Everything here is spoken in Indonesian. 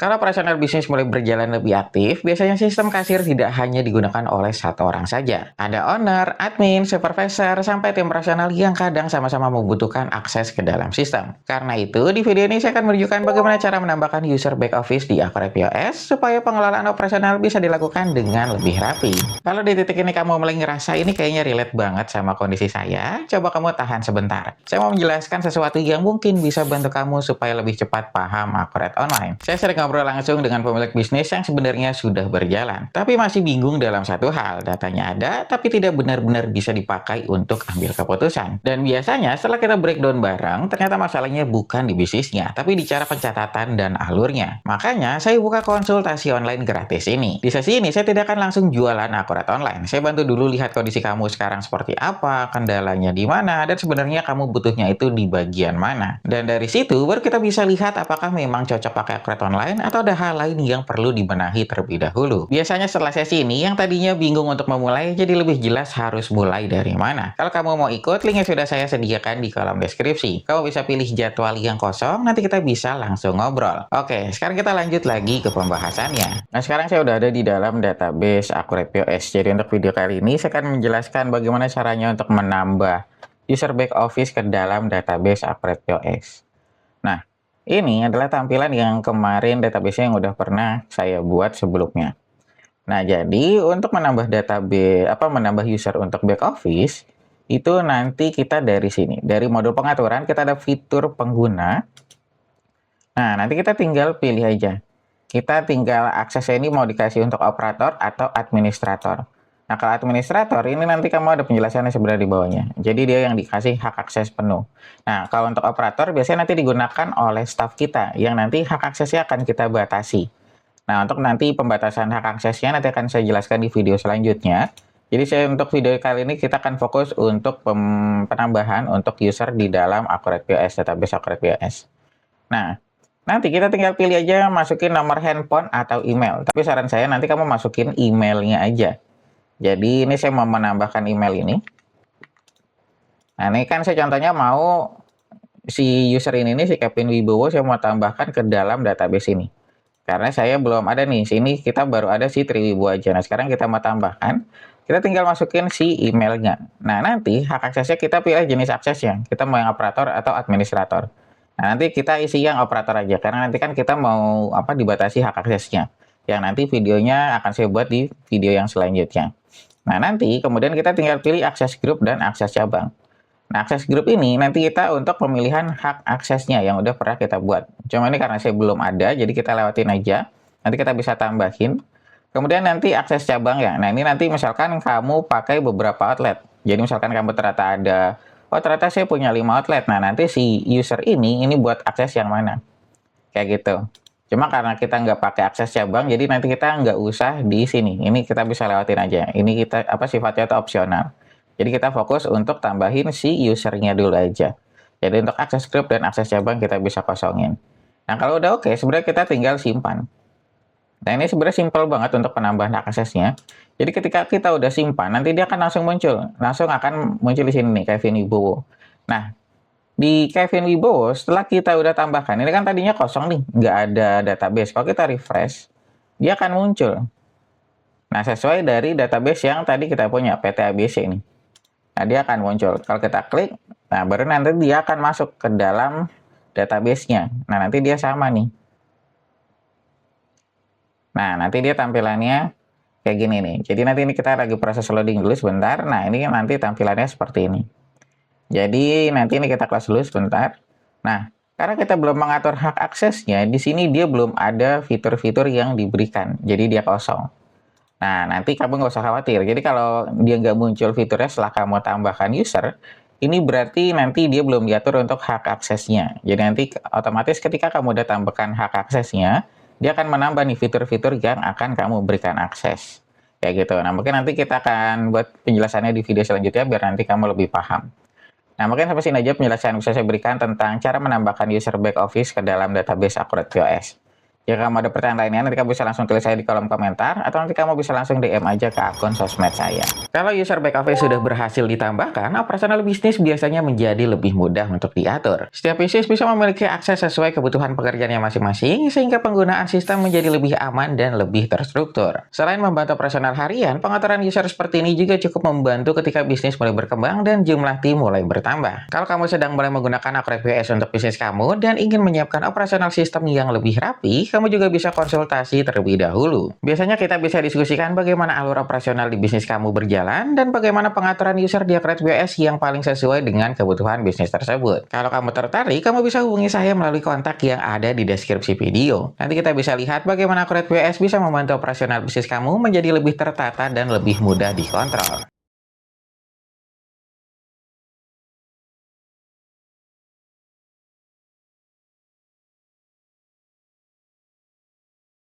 Kalau operasional bisnis mulai berjalan lebih aktif, biasanya sistem kasir tidak hanya digunakan oleh satu orang saja. Ada owner, admin, supervisor, sampai tim operasional yang kadang sama-sama membutuhkan akses ke dalam sistem. Karena itu, di video ini saya akan menunjukkan bagaimana cara menambahkan user back office di Accurate POS supaya pengelolaan operasional bisa dilakukan dengan lebih rapi. Kalau di titik ini kamu mulai ngerasa ini kayaknya relate banget sama kondisi saya, coba kamu tahan sebentar. Saya mau menjelaskan sesuatu yang mungkin bisa bantu kamu supaya lebih cepat paham Accurate Online. Saya sering ngobrol langsung dengan pemilik bisnis yang sebenarnya sudah berjalan, tapi masih bingung dalam satu hal, datanya ada, tapi tidak benar-benar bisa dipakai untuk ambil keputusan. Dan biasanya setelah kita breakdown bareng, ternyata masalahnya bukan di bisnisnya, tapi di cara pencatatan dan alurnya. Makanya, saya buka konsultasi online gratis ini. Di sesi ini, saya tidak akan langsung jualan Accurate Online. Saya bantu dulu lihat kondisi kamu sekarang seperti apa, kendalanya di mana, dan sebenarnya kamu butuhnya itu di bagian mana. Dan dari situ, baru kita bisa lihat apakah memang cocok pakai Accurate Online atau ada hal lain yang perlu dibenahi terlebih dahulu. Biasanya setelah sesi ini, yang tadinya bingung untuk memulai, jadi lebih jelas harus mulai dari mana. Kalau kamu mau ikut, linknya sudah saya sediakan di kolom deskripsi. Kamu bisa pilih jadwal yang kosong, nanti kita bisa langsung ngobrol. Oke, sekarang kita lanjut lagi ke pembahasannya. Nah, sekarang saya udah ada di dalam database Accurate POS. Jadi untuk video kali ini, saya akan menjelaskan bagaimana caranya untuk menambah user back office ke dalam database Accurate POS. Nah, ini adalah tampilan yang kemarin database yang udah pernah saya buat sebelumnya. Nah, jadi untuk menambah database, menambah user untuk back office, itu nanti kita dari sini. Dari modul pengaturan, kita ada fitur pengguna. Nah, nanti kita tinggal pilih aja. Kita tinggal aksesnya ini mau dikasih untuk operator atau administrator. Nah, kalau administrator, ini nanti kamu ada penjelasannya sebenarnya di bawahnya. Jadi dia yang dikasih hak akses penuh. Nah, kalau untuk operator, biasanya nanti digunakan oleh staff kita, yang nanti hak aksesnya akan kita batasi. Nah, untuk nanti pembatasan hak aksesnya nanti akan saya jelaskan di video selanjutnya. Jadi untuk video kali ini kita akan fokus untuk penambahan untuk user di dalam Accurate POS, database Accurate POS. Nah, nanti kita tinggal pilih aja masukin nomor handphone atau email. Tapi saran saya nanti kamu masukin emailnya aja. Jadi ini saya mau menambahkan email ini. Nah, ini kan saya contohnya mau si user ini nih, si Kevin Wibowo, saya mau tambahkan ke dalam database ini. Karena saya belum ada nih, sini kita baru ada si Triwibowo aja. Nah, sekarang kita mau tambahkan, kita tinggal masukin si emailnya. Nah, nanti hak aksesnya kita pilih jenis aksesnya. Kita mau yang operator atau administrator. Nah, nanti kita isi yang operator aja, karena nanti kan kita mau dibatasi hak aksesnya. Yang nanti videonya akan saya buat di video yang selanjutnya. Nah, nanti kemudian kita tinggal pilih akses grup dan akses cabang. Nah, akses grup ini nanti kita untuk pemilihan hak aksesnya yang udah pernah kita buat. Cuma ini karena saya belum ada, jadi kita lewatin aja. Nanti kita bisa tambahin. Kemudian nanti akses cabang ya. Nah, ini nanti misalkan kamu pakai beberapa outlet. Jadi misalkan kamu ternyata ada, oh ternyata saya punya 5 outlet. Nah, nanti si user ini buat akses yang mana. Kayak gitu. Cuma karena kita nggak pakai akses cabang, jadi nanti kita nggak usah di sini. Ini kita bisa lewatin aja. Ini kita sifatnya itu opsional. Jadi kita fokus untuk tambahin si usernya dulu aja. Jadi untuk akses grup dan akses cabang kita bisa kosongin. Nah, kalau udah oke, sebenarnya kita tinggal simpan. Nah, ini sebenarnya simpel banget untuk penambahan aksesnya. Jadi ketika kita udah simpan, nanti dia akan langsung muncul. Langsung akan muncul di sini nih, Kevin Wibowo. Nah, di Kevin Wibowo, setelah kita udah tambahkan, ini kan tadinya kosong nih, nggak ada database. Kalau kita refresh, dia akan muncul. Nah, sesuai dari database yang tadi kita punya, PT ABC ini. Nah, dia akan muncul. Kalau kita klik, nah baru nanti dia akan masuk ke dalam database-nya. Nah, nanti dia sama nih. Nah, nanti dia tampilannya kayak gini nih. Jadi nanti ini kita lagi proses loading dulu sebentar. Nah, ini nanti tampilannya seperti ini. Jadi nanti ini kita close dulu sebentar. Nah, karena kita belum mengatur hak aksesnya, di sini dia belum ada fitur-fitur yang diberikan. Jadi dia kosong. Nah, nanti kamu nggak usah khawatir. Jadi kalau dia nggak muncul fiturnya setelah kamu tambahkan user, ini berarti nanti dia belum diatur untuk hak aksesnya. Jadi nanti otomatis ketika kamu udah tambahkan hak aksesnya, dia akan menambah nih fitur-fitur yang akan kamu berikan akses. Kayak gitu. Nah, mungkin nanti kita akan buat penjelasannya di video selanjutnya biar nanti kamu lebih paham. Nah, mungkin sampai sini aja penjelasan yang bisa saya berikan tentang cara menambahkan user back office ke dalam database Accurate POS. Jika kamu ada pertanyaan lainnya, nanti kamu bisa langsung tulis saya di kolom komentar, atau nanti kamu bisa langsung DM aja ke akun sosmed saya. Kalau user back office sudah berhasil ditambahkan, operasional bisnis biasanya menjadi lebih mudah untuk diatur. Setiap bisnis bisa memiliki akses sesuai kebutuhan pekerjaannya masing-masing, sehingga penggunaan sistem menjadi lebih aman dan lebih terstruktur. Selain membantu operasional harian, pengaturan user seperti ini juga cukup membantu ketika bisnis mulai berkembang dan jumlah tim mulai bertambah. Kalau kamu sedang mulai menggunakan AcroPS untuk bisnis kamu dan ingin menyiapkan operasional sistem yang lebih rapi, kamu juga bisa konsultasi terlebih dahulu. Biasanya kita bisa diskusikan bagaimana alur operasional di bisnis kamu berjalan dan bagaimana pengaturan user di AcroPS yang paling sesuai dengan kebutuhan bisnis tersebut. Kalau kamu tertarik, kamu bisa hubungi saya melalui kontak yang ada di deskripsi video. Nanti kita bisa lihat bagaimana AcroPS bisa membantu operasional bisnis kamu menjadi lebih tertata dan lebih mudah dikontrol.